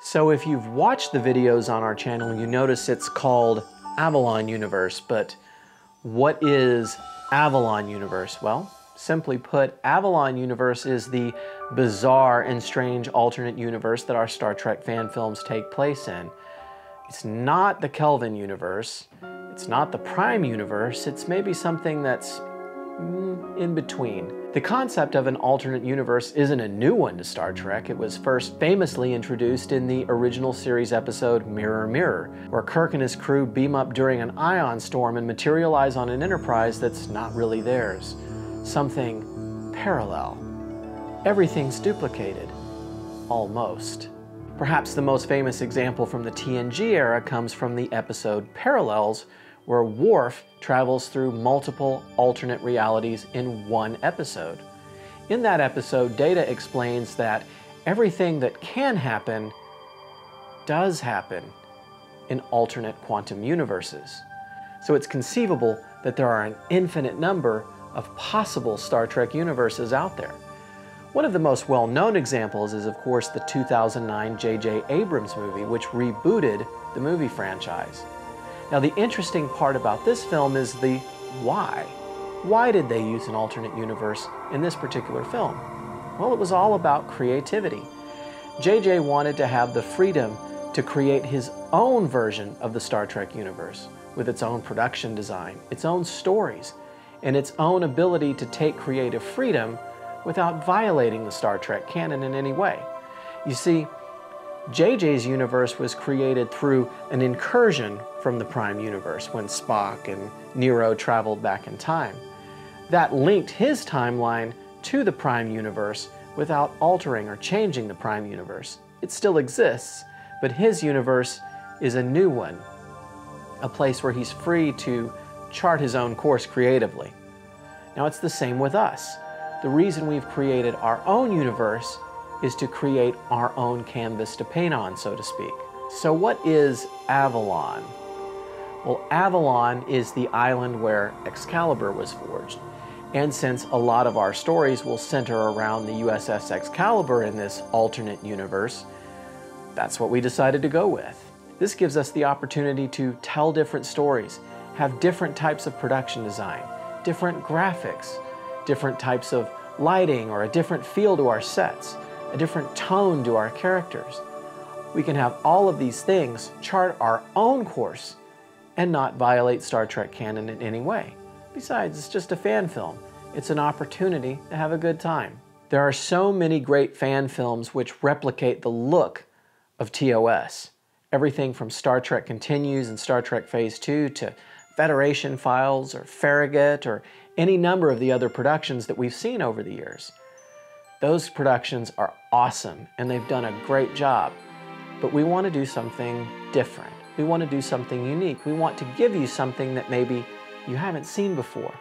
So if you've watched the videos on our channel, you notice it's called Avalon Universe, but what is Avalon Universe? Well, simply put, Avalon Universe is the bizarre and strange alternate universe that our Star Trek fan films take place in. It's not the Kelvin universe, it's not the Prime universe, it's maybe something that's in between. The concept of an alternate universe isn't a new one to Star Trek. It was first famously introduced in the original series episode Mirror, Mirror, where Kirk and his crew beam up during an ion storm and materialize on an Enterprise that's not really theirs. Something parallel. Everything's duplicated. Almost. Perhaps the most famous example from the TNG era comes from the episode Parallels, where Worf travels through multiple alternate realities in one episode. In that episode, Data explains that everything that can happen does happen in alternate quantum universes. So it's conceivable that there are an infinite number of possible Star Trek universes out there. One of the most well-known examples is, of course, the 2009 J.J. Abrams movie, which rebooted the movie franchise. Now, the interesting part about this film is the why. Why did they use an alternate universe in this particular film? Well, it was all about creativity. J.J. wanted to have the freedom to create his own version of the Star Trek universe, with its own production design, its own stories, and its own ability to take creative freedom without violating the Star Trek canon in any way. You see, JJ's universe was created through an incursion from the Prime universe when Spock and Nero traveled back in time. That linked his timeline to the Prime universe without altering or changing the Prime universe. It still exists, but his universe is a new one, a place where he's free to chart his own course creatively. Now, it's the same with us. The reason we've created our own universe is to create our own canvas to paint on, so to speak. So what is Avalon? Well, Avalon is the island where Excalibur was forged. And since a lot of our stories will center around the USS Excalibur in this alternate universe, that's what we decided to go with. This gives us the opportunity to tell different stories, have different types of production design, different graphics, different types of lighting, or a different feel to our sets, a different tone to our characters. We can have all of these things chart our own course and not violate Star Trek canon in any way. Besides, it's just a fan film. It's an opportunity to have a good time. There are so many great fan films which replicate the look of TOS. Everything from Star Trek Continues and Star Trek Phase 2 to Federation Files or Farragut or any number of the other productions that we've seen over the years. Those productions are awesome and they've done a great job, but we want to do something different. We want to do something unique. We want to give you something that maybe you haven't seen before.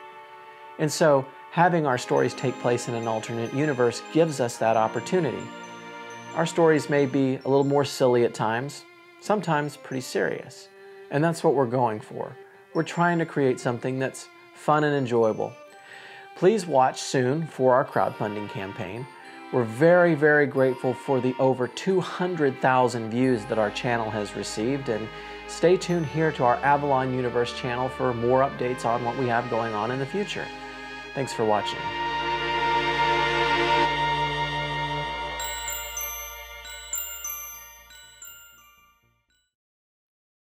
And so having our stories take place in an alternate universe gives us that opportunity. Our stories may be a little more silly at times, sometimes pretty serious, and that's what we're going for. We're trying to create something that's fun and enjoyable. Please watch soon for our crowdfunding campaign. We're very, very grateful for the over 200,000 views that our channel has received, and stay tuned here to our Avalon Universe channel for more updates on what we have going on in the future. Thanks for watching.